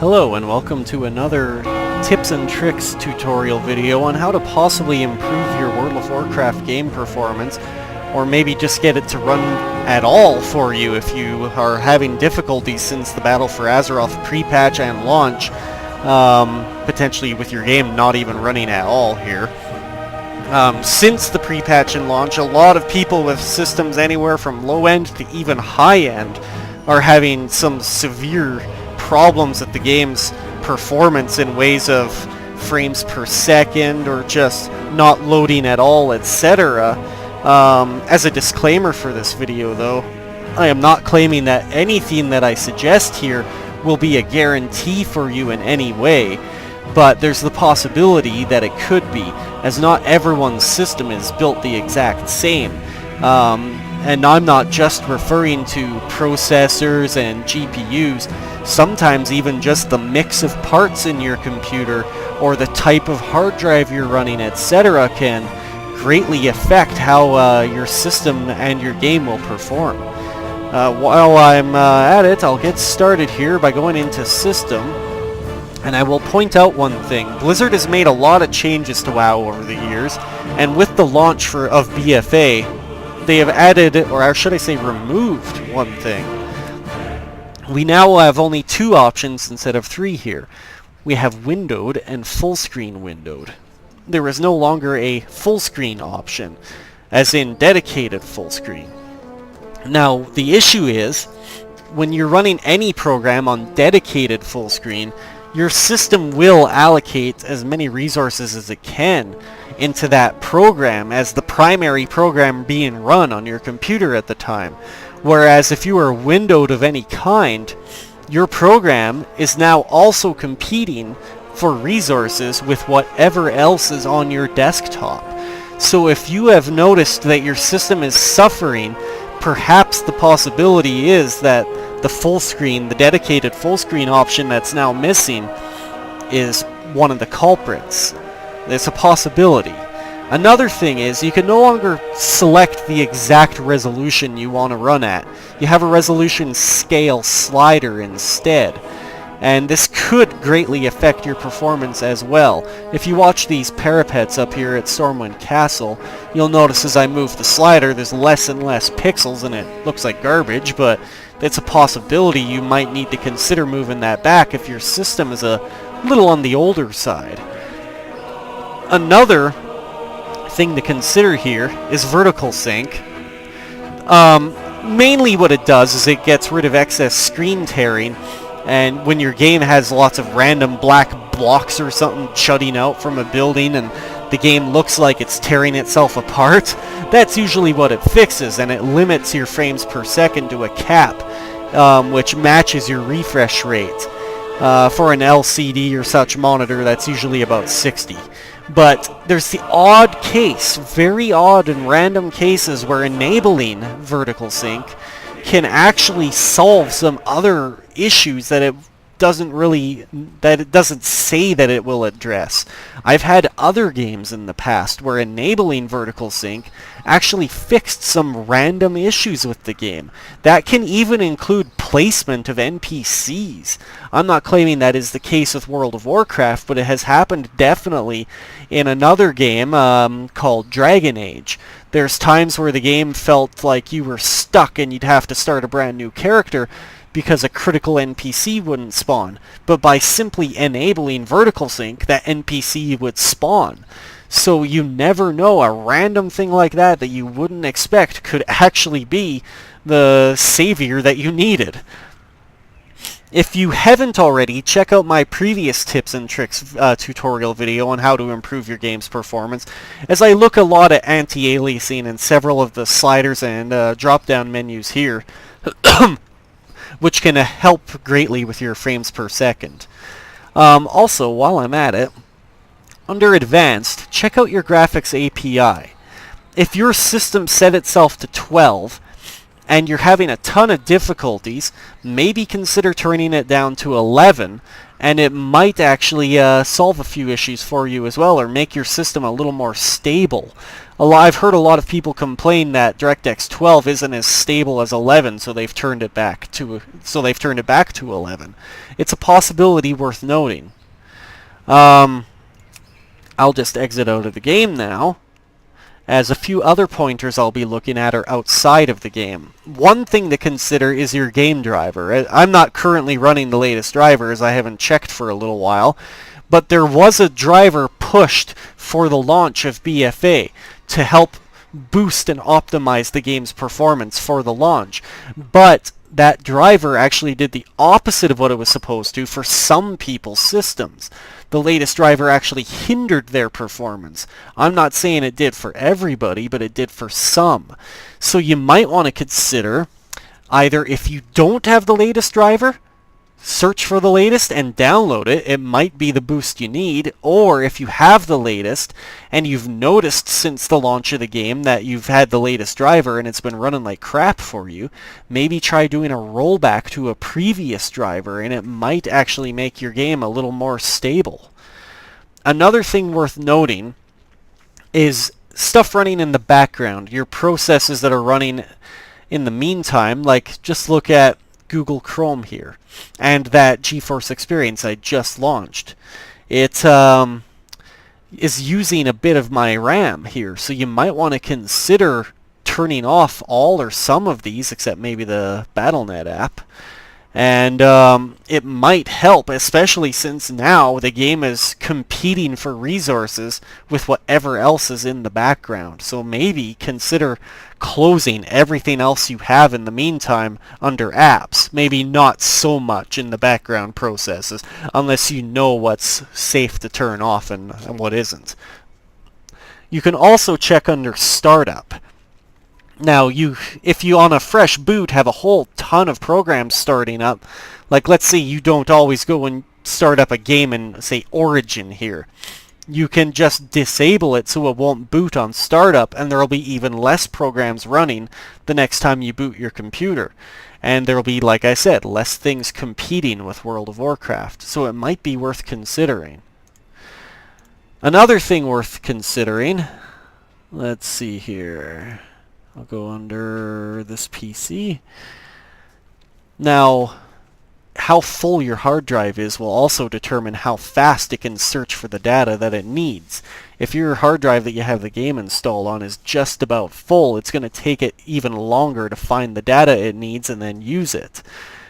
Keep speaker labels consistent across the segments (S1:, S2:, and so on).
S1: Hello and welcome to another tips and tricks tutorial video on how to possibly improve your World of WarCraft game performance, or maybe just get it to run at all for you if you are having difficulties since the Battle for Azeroth pre-patch and launch, potentially with your game not even running at all here. Since the pre-patch and launch, a lot of people with systems anywhere from low-end to even high-end are having some severe problems with the game's performance in ways of frames per second or just not loading at all, etc. As a disclaimer for this video though, I am not claiming that anything that I suggest here will be a guarantee for you in any way, but there's the possibility that it could be, as not everyone's system is built the exact same. And I'm not just referring to processors and GPUs, sometimes even just the mix of parts in your computer or the type of hard drive you're running, etc. can greatly affect how your system and your game will perform. While I'm at it, I'll get started here by going into System, and I will point out one thing. Blizzard has made a lot of changes to WoW over the years, and with the launch of BFA, they have added, or should I say removed, one thing. We now have only two options instead of three here. We have windowed and full screen windowed. There is no longer a full screen option, as in dedicated full screen. Now, the issue is, when you're running any program on dedicated full screen, your system will allocate as many resources as it can into that program as the primary program being run on your computer at the time. Whereas if you are windowed of any kind, your program is now also competing for resources with whatever else is on your desktop. So if you have noticed that your system is suffering, perhaps the possibility is that the full screen, the dedicated full screen option that's now missing, is one of the culprits. It's a possibility. Another thing is, you can no longer select the exact resolution you want to run at. You have a resolution scale slider instead. And this could greatly affect your performance as well. If you watch these parapets up here at Stormwind Castle, you'll notice as I move the slider, there's less and less pixels and it looks like garbage, but it's a possibility you might need to consider moving that back if your system is a little on the older side. Another thing to consider here is vertical sync. Mainly what it does is it gets rid of excess screen tearing, and when your game has lots of random black blocks or something jutting out from a building and the game looks like it's tearing itself apart, that's usually what it fixes, and it limits your frames per second to a cap, which matches your refresh rate. For an LCD or such monitor, that's usually about 60. But there's the odd case, very odd and random cases where enabling vertical sync can actually solve some other issues that it doesn't say that it will address. I've had other games in the past where enabling vertical sync actually fixed some random issues with the game. That can even include placement of NPCs. I'm not claiming that is the case with World of WarCraft, but it has happened definitely in another game called Dragon Age. There's times where the game felt like you were stuck and you'd have to start a brand new character because a critical NPC wouldn't spawn. But by simply enabling vertical sync, that NPC would spawn. So you never know, a random thing like that that you wouldn't expect could actually be the savior that you needed. If you haven't already, check out my previous tips and tricks tutorial video on how to improve your game's performance, as I look a lot at anti-aliasing and several of the sliders and drop-down menus here, which can help greatly with your frames per second. Also, while I'm at it, under Advanced, check out your graphics API. If your system set itself to 12, and you're having a ton of difficulties, maybe consider turning it down to 11, and it might actually solve a few issues for you as well, or make your system a little more stable. I've heard a lot of people complain that DirectX 12 isn't as stable as 11, so they've turned it back to 11. It's a possibility worth noting. I'll just exit out of the game now, as a few other pointers I'll be looking at are outside of the game. One thing to consider is your game driver. I'm not currently running the latest driver, as I haven't checked for a little while, but there was a driver pushed for the launch of BFA to help boost and optimize the game's performance for the launch. But that driver actually did the opposite of what it was supposed to for some people's systems. The latest driver actually hindered their performance. I'm not saying it did for everybody, but it did for some. So you might want to consider, either if you don't have the latest driver, search for the latest and download it. It might be the boost you need. Or if you have the latest and you've noticed since the launch of the game that you've had the latest driver and it's been running like crap for you, maybe try doing a rollback to a previous driver, and it might actually make your game a little more stable. Another thing worth noting is stuff running in the background, your processes that are running in the meantime. Like, just look at Google Chrome here, and that GeForce Experience I just launched. It is using a bit of my RAM here, so you might want to consider turning off all or some of these, except maybe the BattleNet app. And it might help, especially since now the game is competing for resources with whatever else is in the background. So maybe consider closing everything else you have in the meantime under apps. Maybe not so much in the background processes, unless you know what's safe to turn off and what isn't. You can also check under Startup. Now, if you on a fresh boot have a whole ton of programs starting up, like let's say you don't always go and start up a game in, say, Origin here, you can just disable it so it won't boot on startup, and there will be even less programs running the next time you boot your computer. And there will be, like I said, less things competing with World of Warcraft, so it might be worth considering. Another thing worth considering, let's see here. I'll go under this PC. Now, how full your hard drive is will also determine how fast it can search for the data that it needs. If your hard drive that you have the game installed on is just about full, it's going to take it even longer to find the data it needs and then use it.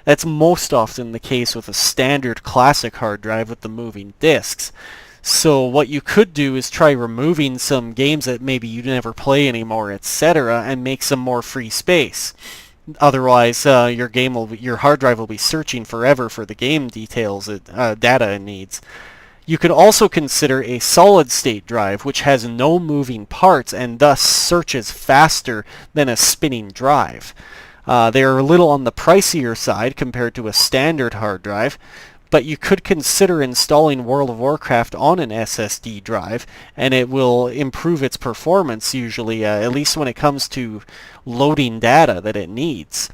S1: That's most often the case with a standard classic hard drive with the moving disks. So what you could do is try removing some games that maybe you never play anymore, etc., and make some more free space. Otherwise, your hard drive will be searching forever for the game details, data it needs. You could also consider a solid-state drive, which has no moving parts and thus searches faster than a spinning drive. They are a little on the pricier side compared to a standard hard drive, but you could consider installing World of Warcraft on an SSD drive, and it will improve its performance usually, at least when it comes to loading data that it needs.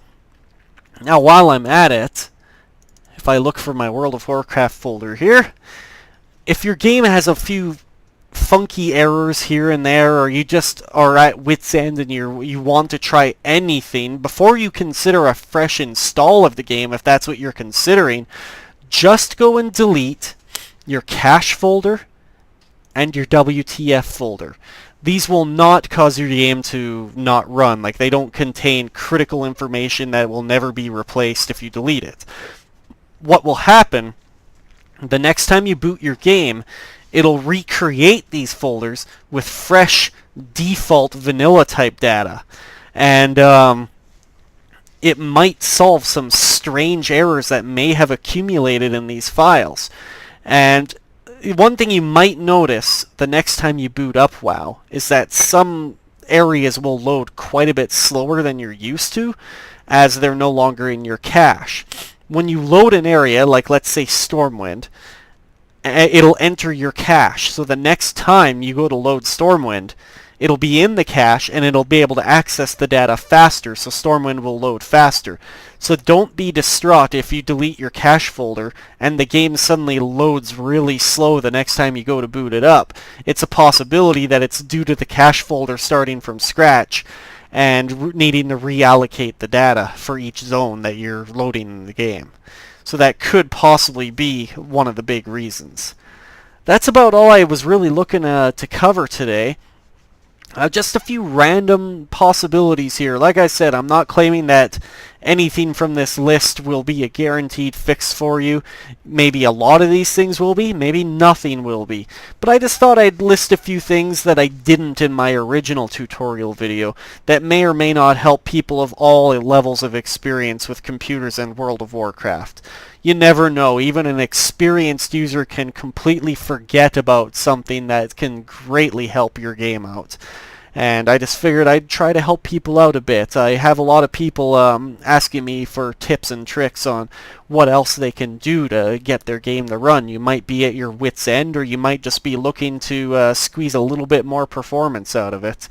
S1: Now, while I'm at it, if I look for my World of Warcraft folder here, if your game has a few funky errors here and there, or you just are at wit's end and you want to try anything, before you consider a fresh install of the game, if that's what you're considering, just go and delete your cache folder and your WTF folder. These will not cause your game to not run. Like, they don't contain critical information that will never be replaced if you delete it. What will happen, the next time you boot your game, it'll recreate these folders with fresh default vanilla type data. And it might solve some strange errors that may have accumulated in these files. And one thing you might notice the next time you boot up WoW is that some areas will load quite a bit slower than you're used to, as they're no longer in your cache. When you load an area, like let's say Stormwind, it'll enter your cache. So the next time you go to load Stormwind, it'll be in the cache and it'll be able to access the data faster, so Stormwind will load faster. So don't be distraught if you delete your cache folder and the game suddenly loads really slow the next time you go to boot it up. It's a possibility that it's due to the cache folder starting from scratch and needing to reallocate the data for each zone that you're loading in the game. So that could possibly be one of the big reasons. That's about all I was really looking to cover today. Just a few random possibilities here. Like I said, I'm not claiming that anything from this list will be a guaranteed fix for you. Maybe a lot of these things will be, maybe nothing will be. But I just thought I'd list a few things that I didn't in my original tutorial video that may or may not help people of all levels of experience with computers and World of Warcraft. You never know, even an experienced user can completely forget about something that can greatly help your game out. And I just figured I'd try to help people out a bit. I have a lot of people asking me for tips and tricks on what else they can do to get their game to run. You might be at your wit's end, or you might just be looking to squeeze a little bit more performance out of it.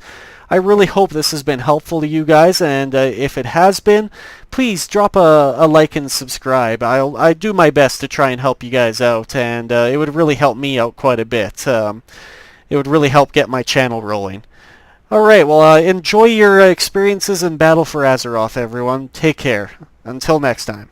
S1: I really hope this has been helpful to you guys, and if it has been, please drop a like and subscribe. I do my best to try and help you guys out, and it would really help me out quite a bit. It would really help get my channel rolling. Alright, well, enjoy your experiences in Battle for Azeroth, everyone. Take care. Until next time.